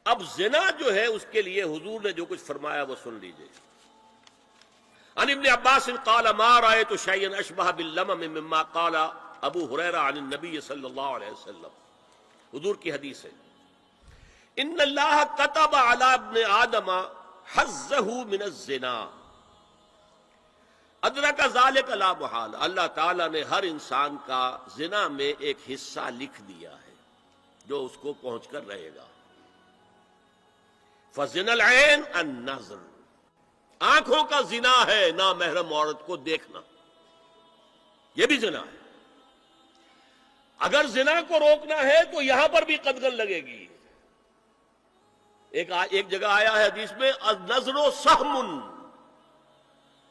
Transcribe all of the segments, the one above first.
اب زنا جو ہے اس کے لیے حضور نے جو کچھ فرمایا وہ سن لیجئے. عن ابن عباس قال ما رأيت شيئا اشبه باللمم مما قال ابو ہریرہ عن النبی صلی اللہ علیہ وسلم. حضور کی حدیث ہے ان اللہ كتب على ابن آدم حظه من الزنا ادرک ذلك لا محال. اللہ تعالیٰ نے ہر انسان کا زنا میں ایک حصہ لکھ دیا ہے جو اس کو پہنچ کر رہے گا. فزنا العین النظر، آنکھوں کا زنا ہے نامحرم عورت کو دیکھنا، یہ بھی زنا ہے. اگر زنا کو روکنا ہے تو یہاں پر بھی قدغن لگے گی. ایک جگہ آیا ہے حدیث میں النظر سہم،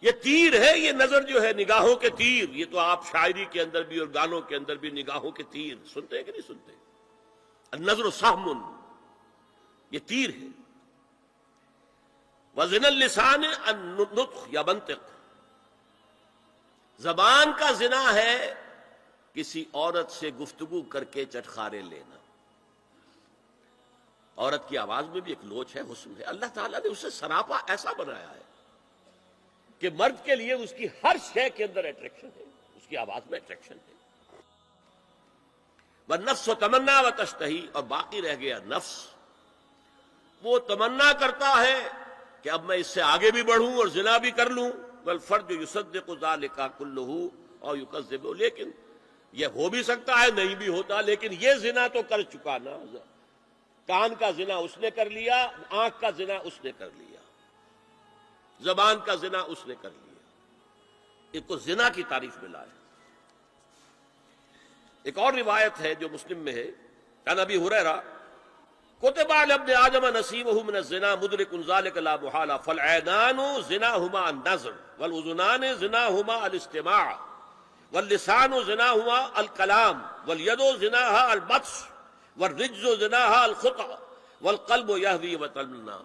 یہ تیر ہے. یہ نظر جو ہے نگاہوں کے تیر، یہ تو آپ شاعری کے اندر بھی اور گانوں کے اندر بھی نگاہوں کے تیر سنتے ہیں کہ نہیں سنتے؟ النظر سہم، یہ تیر ہے. وزن اللسان النطق یا منطق، زبان کا زنا ہے کسی عورت سے گفتگو کر کے چٹخارے لینا. عورت کی آواز میں بھی ایک لوچ ہے، حسن ہے. اللہ تعالیٰ نے اسے سراپا ایسا بنایا ہے کہ مرد کے لیے اس کی ہر شے کے اندر اٹریکشن ہے، اس کی آواز میں اٹریکشن ہے. والنفس تمنا و تشتہی، اور باقی رہ گیا نفس، وہ تمنا کرتا ہے کہ اب میں اس سے آگے بھی بڑھوں اور زنا بھی کر لوں. والفرج یصدق ذلک کلہ او یکذب، لیکن یہ ہو بھی سکتا ہے نہیں بھی ہوتا، لیکن یہ زنا تو کر چکا نا. کان کا زنا اس نے کر لیا، آنکھ کا زنا اس نے کر لیا، زبان کا زنا اس نے کر لیا. ایک کو زنا کی تعریف میں لائے. ایک اور روایت ہے جو مسلم میں ہے، عن ابی ہریرہ کتب علی ابن آدم نصیبہ من الزنا مدرک ذلک لا محالہ فالعینان زناہما النظر والاذنان زناہما الاستماع واللسان زناہما الکلام والید زناہا البطش والرجز زناہا الخطأ والقلب یہوی وتمنا.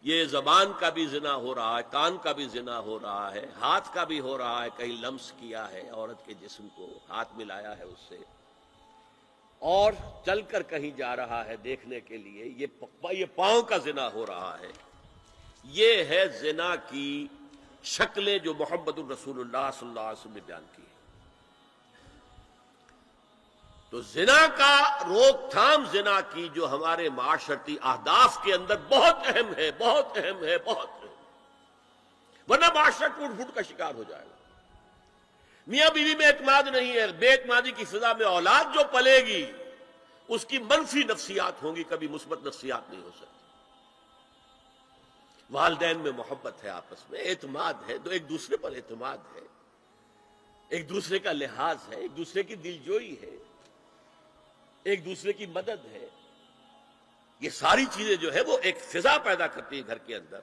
یہ زبان کا بھی زنا ہو رہا ہے، کان کا بھی زنا ہو رہا ہے، ہاتھ کا بھی ہو رہا ہے، کہیں لمس کیا ہے عورت کے جسم کو، ہاتھ ملایا ہے اس سے، اور چل کر کہیں جا رہا ہے دیکھنے کے لیے، یہ پاؤں کا زنا ہو رہا ہے. یہ ہے زنا کی شکلیں جو محمد الرسول اللہ صلی اللہ علیہ وسلم نے بیان کی. تو زنا کا روک تھام، زنا کی جو ہمارے معاشرتی اہداف کے اندر بہت اہم ہے، بہت اہم ہے، بہت اہم، ورنہ معاشرہ ٹوٹ پھوٹ کا شکار ہو جائے گا. میاں بیوی میں اعتماد نہیں ہے، بے اعتمادی کی فضا میں اولاد جو پلے گی اس کی منفی نفسیات ہوں گی، کبھی مثبت نفسیات نہیں ہو سکتی. والدین میں محبت ہے، آپس میں اعتماد ہے، تو ایک دوسرے پر اعتماد ہے، ایک دوسرے کا لحاظ ہے، ایک دوسرے کی دلجوئی ہے، ایک دوسرے کی مدد ہے. یہ ساری چیزیں جو ہے وہ ایک فضا پیدا کرتی ہیں گھر کے اندر.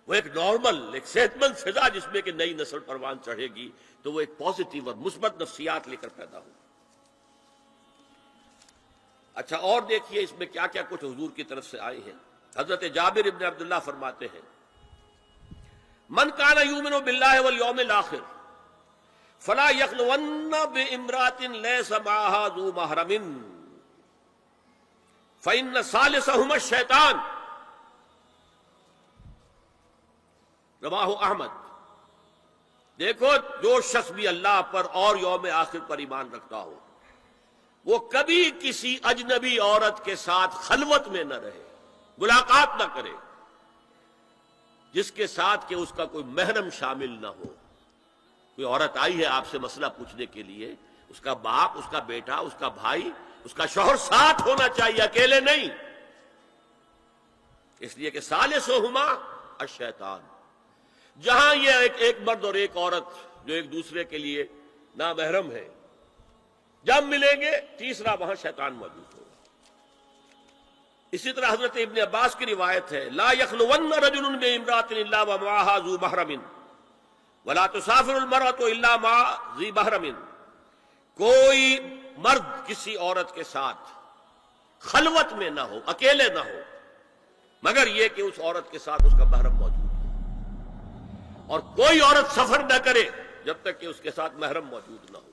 وہ ایک نارمل، ایک صحت مند فضا جس میں کہ نئی نسل پروان چڑھے گی تو وہ ایک پازیٹیو اور مثبت نفسیات لے کر پیدا ہو. اچھا، اور دیکھیے اس میں کیا کیا کچھ حضور کی طرف سے آئے ہیں. حضرت جابر ابن عبداللہ فرماتے ہیں من کان یؤمن باللہ والیوم الآخر فلا یخلون بامرأۃ لیس معها ذو محرم فإن ثالثهما الشیطان. رواہ احمد. دیکھو، جو شخص بھی اللہ پر اور یوم آخر پر ایمان رکھتا ہو وہ کبھی کسی اجنبی عورت کے ساتھ خلوت میں نہ رہے، ملاقات نہ کرے جس کے ساتھ کہ اس کا کوئی محرم شامل نہ ہو. کوئی عورت آئی ہے آپ سے مسئلہ پوچھنے کے لیے، اس کا باپ، اس کا بیٹا، اس کا بھائی، اس کا شوہر ساتھ ہونا چاہیے، اکیلے نہیں. اس لیے کہ ثالثہما الشیطان. جہاں یہ ایک مرد اور ایک عورت جو ایک دوسرے کے لیے نامحرم ہے، جب ملیں گے تیسرا وہاں شیطان موجود ہوگا. اسی طرح حضرت ابن عباس کی روایت ہے لا یخلون رجل بامرأۃ الا ومعها ذو محرم ولا تسافر المرأة الا مع ذی محرم. کوئی مرد کسی عورت کے ساتھ خلوت میں نہ ہو، اکیلے نہ ہو، مگر یہ کہ اس عورت کے ساتھ اس کا محرم موجود ہو. اور کوئی عورت سفر نہ کرے جب تک کہ اس کے ساتھ محرم موجود نہ ہو.